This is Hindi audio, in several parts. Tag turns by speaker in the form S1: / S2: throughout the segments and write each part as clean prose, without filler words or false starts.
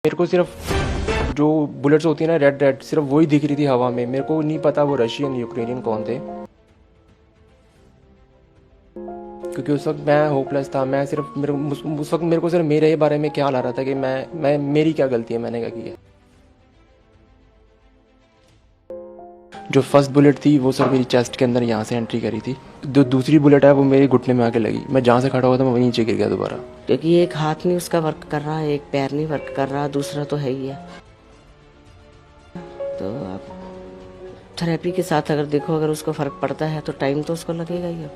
S1: मेरे को सिर्फ जो बुलेट्स होती है ना, रेड रेड, सिर्फ वही दिख रही थी हवा में। मेरे को नहीं पता वो रशियन यूक्रेनियन कौन थे, क्योंकि उस वक्त मैं होपलेस था। मैं सिर्फ उस वक्त मेरे को सिर्फ मेरे बारे में ख्याल आ रहा था कि मैं मेरी क्या गलती है, मैंने क्या किया। जो फर्स्ट बुलेट थी वो सर मेरी चेस्ट के अंदर यहाँ से एंट्री करी थी। जो दूसरी बुलेट है वो मेरे घुटने में आके लगी। मैं जहाँ से खड़ा हुआ था मैं वहीं नीचे गिर गया दोबारा।
S2: क्योंकि एक हाथ नहीं उसका वर्क कर रहा है, एक पैर नहीं वर्क कर रहा, दूसरा तो है ही है। तो आप थेरेपी के साथ अगर देखो, अगर उसको फर्क पड़ता है तो टाइम तो उसको लगेगा ही। अब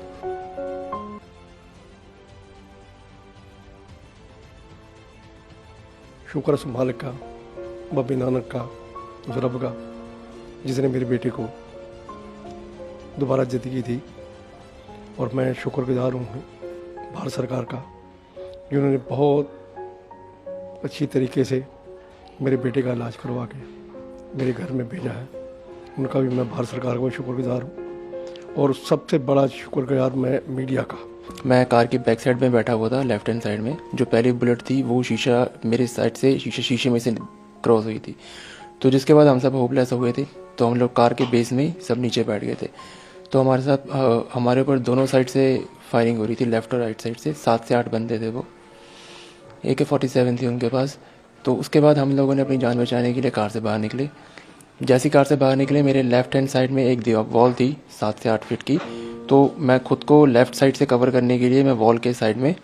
S3: शुक्र उस मालिक का, बब्बी नानक का, उस रब का जिसने मेरे बेटे को दोबारा ज़िंदगी दी। और मैं शुक्रगुजार हूँ भारत सरकार का, जिन्होंने बहुत अच्छी तरीके से मेरे बेटे का इलाज करवा के मेरे घर में भेजा है। उनका भी मैं भारत सरकार को शुक्रगुजार हूँ। और सबसे बड़ा शुक्रगुजार मैं मीडिया का।
S1: मैं कार की बैक साइड में बैठा हुआ था, लेफ्ट हैंड साइड में। जो पहली बुलेट थी वो शीशा मेरे साइड से शीशे में से क्रॉस हुई थी। तो जिसके बाद हम सब होपलेस हो गए थे, तो हम लोग कार के बेस में सब नीचे बैठ गए थे। तो हमारे साथ हमारे ऊपर दोनों साइड से फायरिंग हो रही थी, लेफ्ट और राइट साइड से। 7 से 8 बंदे थे, वो AK-47 थी उनके पास। तो उसके बाद हम लोगों ने अपनी जान बचाने के लिए कार से बाहर निकले। जैसी कार से बाहर निकले, मेरे लेफ्ट हैंड साइड में एक दीवार वॉल थी 7 से 8 फीट की। तो मैं खुद को लेफ़्ट साइड से कवर करने के लिए मैं वॉल के साइड में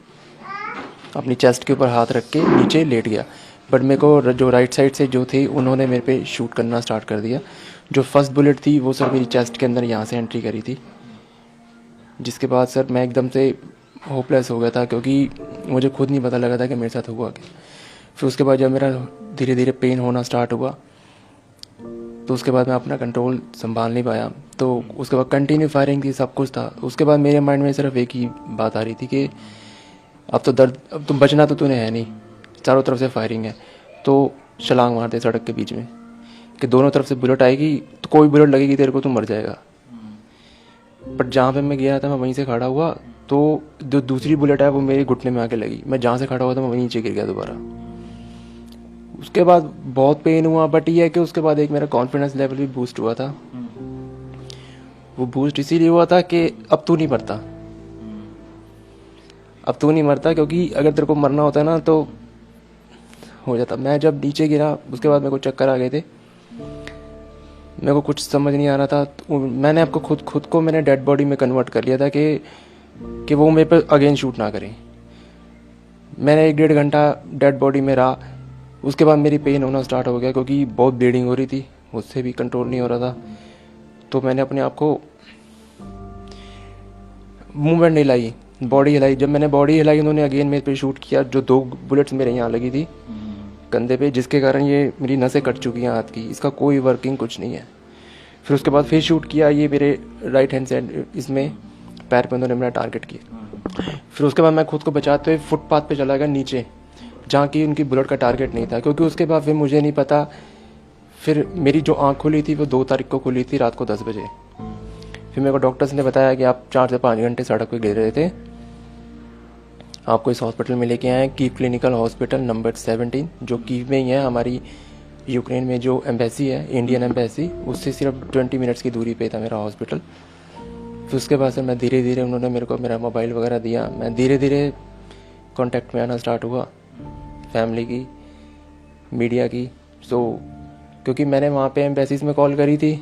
S1: अपनी चेस्ट के ऊपर हाथ रख के नीचे लेट गया। बट मेरे को जो राइट साइड से जो थे उन्होंने मेरे पे शूट करना स्टार्ट कर दिया। जो फर्स्ट बुलेट थी वो सर मेरी चेस्ट के अंदर यहाँ से एंट्री करी थी। जिसके बाद सर मैं एकदम से होपलेस हो गया था, क्योंकि मुझे खुद नहीं पता लगा था कि मेरे साथ हुआ क्या। फिर उसके बाद जब मेरा धीरे धीरे पेन होना स्टार्ट हुआ, तो उसके बाद मैं अपना कंट्रोल संभाल नहीं पाया। तो उसके बाद कंटिन्यू फायरिंग थी, सब कुछ था। उसके बाद मेरे माइंड में सिर्फ एक ही बात आ रही थी कि अब तो दर्द, अब तो बचना तो तूने है नहीं, चारों तरफ से फायरिंग है, तो छलांग मार दे सड़क के बीच में, कि दोनों तरफ से बुलेट आएगी तो कोई बुलेट लगेगी तेरे को, तू मर जाएगा। बट जहाँ पे मैं गया था मैं वहीं से खड़ा हुआ, तो जो दूसरी बुलेट है वो मेरे घुटने में आके लगी। मैं जहाँ से खड़ा हुआ था मैं वहीं नीचे गिर गया दोबारा। उसके बाद बहुत पेन हुआ, बट ये है कि उसके बाद एक मेरा कॉन्फिडेंस लेवल भी बूस्ट हुआ था। वो बूस्ट इसीलिए हुआ था कि अब तू नहीं मरता, अब तू नहीं मरता, क्योंकि अगर तेरे को मरना होता ना तो हो जाता। मैं जब नीचे गिरा उसके बाद मेरे को चक्कर आ गए थे, मेरे को कुछ समझ नहीं आ रहा था। तो मैंने आपको खुद को मैंने डेड बॉडी में कन्वर्ट कर लिया था कि वो मेरे पे अगेन शूट ना करें। मैंने 1-1.5 घंटा डेड बॉडी में रहा। उसके बाद मेरी पेन होना स्टार्ट हो गया, क्योंकि बहुत ब्लीडिंग हो रही थी, मुझसे भी कंट्रोल नहीं हो रहा था। तो मैंने अपने आप को मूवमेंट नहीं लाई, बॉडी हिलाई। जब मैंने बॉडी हिलाई, उन्होंने अगेन मेरे पे शूट किया। जो 2 बुलेट्स मेरे यहाँ लगी थी कंधे पे, जिसके कारण ये मेरी नसें कट चुकी हैं हाथ की, इसका कोई वर्किंग कुछ नहीं है। फिर उसके बाद फिर शूट किया, ये मेरे राइट हैंड साइड इसमें पैर पे उन्होंने मेरा टारगेट किया। फिर उसके बाद मैं खुद को बचाते हुए फुटपाथ पे चला गया नीचे, जहाँ की उनकी बुलेट का टारगेट नहीं था। क्योंकि उसके बाद फिर मुझे नहीं पता, फिर मेरी जो आँख खुली थी वो 2 तारीख को खुली थी रात को 10 बजे। फिर मेरे को डॉक्टर्स ने बताया कि आप 4 से 5 घंटे सड़क पर गिर रहे थे, आपको इस हॉस्पिटल में लेके आए, कीव क्लिनिकल हॉस्पिटल नंबर 17, जो कीव में ही है। हमारी यूक्रेन में जो एम्बेसी है, इंडियन एम्बेसी, उससे सिर्फ 20 मिनट्स की दूरी पे था मेरा हॉस्पिटल। फिर उसके बाद से मैं धीरे धीरे, उन्होंने मेरे को मेरा मोबाइल वगैरह दिया, मैं धीरे धीरे कॉन्टेक्ट में आना स्टार्ट हुआ, फैमिली की, मीडिया की। सो क्योंकि मैंने वहाँ पे एम्बेसीज में कॉल करी थी,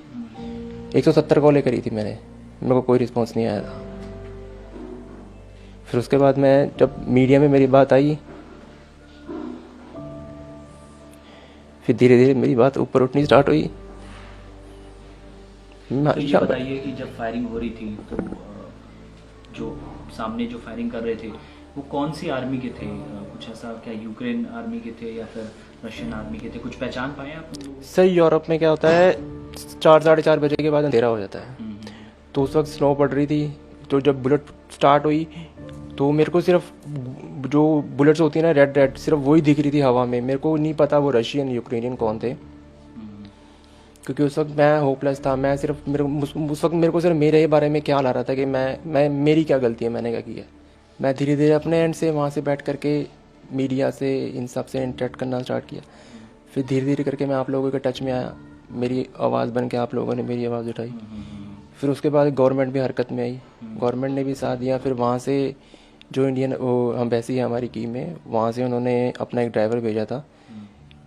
S1: 170 कॉलें करी थी मैंने, मेरे को कोई रिस्पॉन्स नहीं आया था। फिर उसके बाद मैं, जब मीडिया में मेरी बात आई, फिर धीरे धीरे मेरी बात ऊपर उठनी स्टार्ट हुई।
S4: तो ये बताइए कि जब फायरिंग हो रही थी तो जो सामने जो फायरिंग कर रहे थे वो कौन सी आर्मी के थे? कुछ ऐसा, क्या यूक्रेन आर्मी के थे या फिर रशियन आर्मी के थे? कुछ पहचान पाए आप उन लोगों?
S1: सर यूरोप में क्या होता है, 4 साढ़े 4 बजे के बाद अंधेरा हो जाता है। तो उस वक्त स्नो पड़ रही थी। तो जब बुलेट स्टार्ट हुई तो मेरे को सिर्फ जो बुलेट्स होती है ना, रेड रेड, सिर्फ वही दिख रही थी हवा में। मेरे को नहीं पता वो रशियन यूक्रेनियन कौन थे, क्योंकि उस वक्त मैं होपलेस था। मैं सिर्फ उस वक्त मेरे को सिर्फ मेरे बारे में ख्याल आ रहा था कि मैं मेरी क्या गलती है, मैंने क्या किया। मैं धीरे धीरे अपने एंड से वहाँ से बैठ करके मीडिया से इन सब से इंटरेक्ट करना स्टार्ट किया। फिर धीरे धीरे करके मैं आप लोगों के टच में आया, मेरी आवाज़ बन के आप लोगों ने मेरी आवाज़ उठाई। फिर उसके बाद गवर्नमेंट भी हरकत में आई, गवर्नमेंट ने भी साथ दिया। फिर वहाँ से जो इंडियन वो एम्बेसी है हमारी कीव में, वहाँ से उन्होंने अपना एक ड्राइवर भेजा था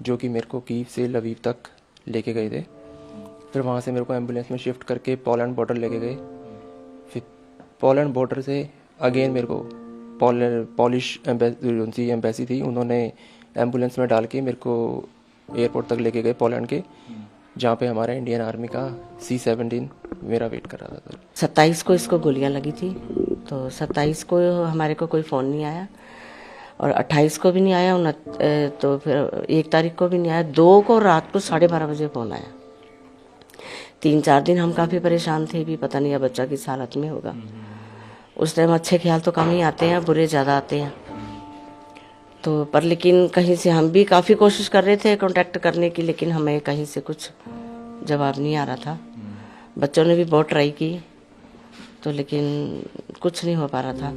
S1: जो कि मेरे को कीव से लवीव तक लेके गए थे। फिर वहाँ से मेरे को एम्बुलेंस में शिफ्ट करके पोलैंड बॉर्डर लेके गए। फिर पोलैंड बॉर्डर से अगेन मेरे को पॉलिश एम्बेसी थी, उन्होंने एम्बुलेंस में डाल के मेरे को एयरपोर्ट तक लेके गए पोलैंड के, जहाँ पे हमारा इंडियन आर्मी का C-17 मेरा वेट कर रहा था।
S2: 27 को इसको गोलियां लगी थी, तो 27 को हमारे को कोई फ़ोन नहीं आया और 28 को भी नहीं आया, तो फिर 1 तारीख को भी नहीं आया। 2 को रात को 12:30 बजे फ़ोन आया। 3-4 दिन हम काफ़ी परेशान थे भी, पता नहीं अब बच्चा किस हालत में होगा। उस टाइम अच्छे ख्याल तो कम ही आते हैं, बुरे ज़्यादा आते हैं। तो पर लेकिन कहीं से हम भी काफ़ी कोशिश कर रहे थे कांटेक्ट करने की, लेकिन हमें कहीं से कुछ जवाब नहीं आ रहा था। बच्चों ने भी बहुत ट्राई की, तो लेकिन कुछ नहीं हो पा रहा था।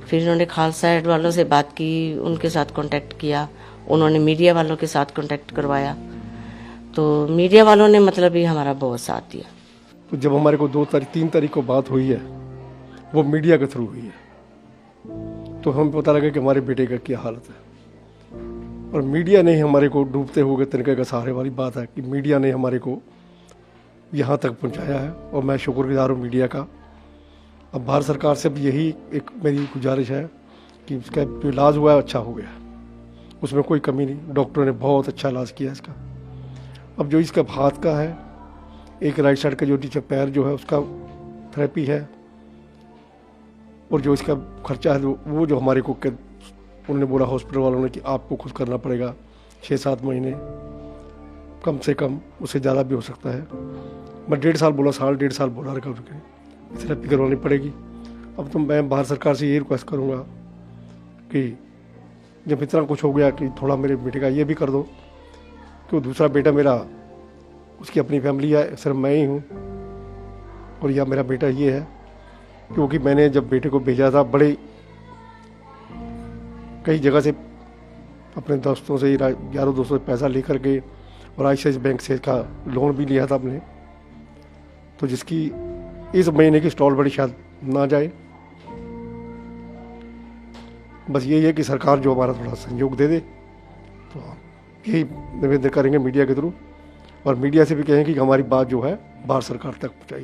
S2: फिर इन्होंने खालसा एड वालों से बात की, उनके साथ कांटेक्ट किया, उन्होंने मीडिया वालों के साथ कांटेक्ट करवाया, तो मीडिया वालों ने मतलब ही हमारा बहुत साथ दिया।
S3: तो जब हमारे को 3 तारीख को बात हुई है, वो मीडिया के थ्रू हुई है, तो हमें पता लगा कि हमारे बेटे का क्या हालत है। और मीडिया ने हमारे को डूबते हुए तिनके का सहारे वाली बात है कि मीडिया ने हमारे को यहाँ तक पहुँचाया है, और मैं शुक्रगुजार हूँ मीडिया का। अब भारत सरकार से भी यही एक मेरी गुजारिश है कि इसका जो इलाज हुआ है अच्छा हो गया, उसमें कोई कमी नहीं, डॉक्टरों ने बहुत अच्छा इलाज किया इसका। अब जो इसका हाथ का है, एक राइट साइड का जो नीचे पैर जो है उसका थेरेपी है, और जो इसका खर्चा है वो जो हमारे को उन्होंने बोला हॉस्पिटल वालों ने कि आपको खुद करना पड़ेगा 6-7 महीने कम से कम, उससे ज़्यादा भी हो सकता है। मैं 1.5 साल बोला, 1.5 साल बोला रिकवरी के थेरेपी करवानी पड़ेगी। अब तो मैं भारत सरकार से ये रिक्वेस्ट करूँगा कि जब इतना कुछ हो गया कि थोड़ा मेरे बेटे का ये भी कर दो, कि वो दूसरा बेटा मेरा, उसकी अपनी फैमिली है, सिर्फ मैं ही हूँ, और यह मेरा बेटा ये है। क्योंकि मैंने जब बेटे को भेजा था, बड़े कई जगह से अपने दोस्तों से, यारों दोस्तों से पैसा लेकर के, और ICICI बैंक से इसका लोन भी लिया था अपने, तो जिसकी इस महीने की स्टॉल बड़ी शायद ना जाए। बस यही है कि सरकार जो हमारा थोड़ा सहयोग दे दे, तो यही निवेदन करेंगे मीडिया के थ्रू, और मीडिया से भी कहें कि हमारी बात जो है भारत सरकार तक पहुँचाई।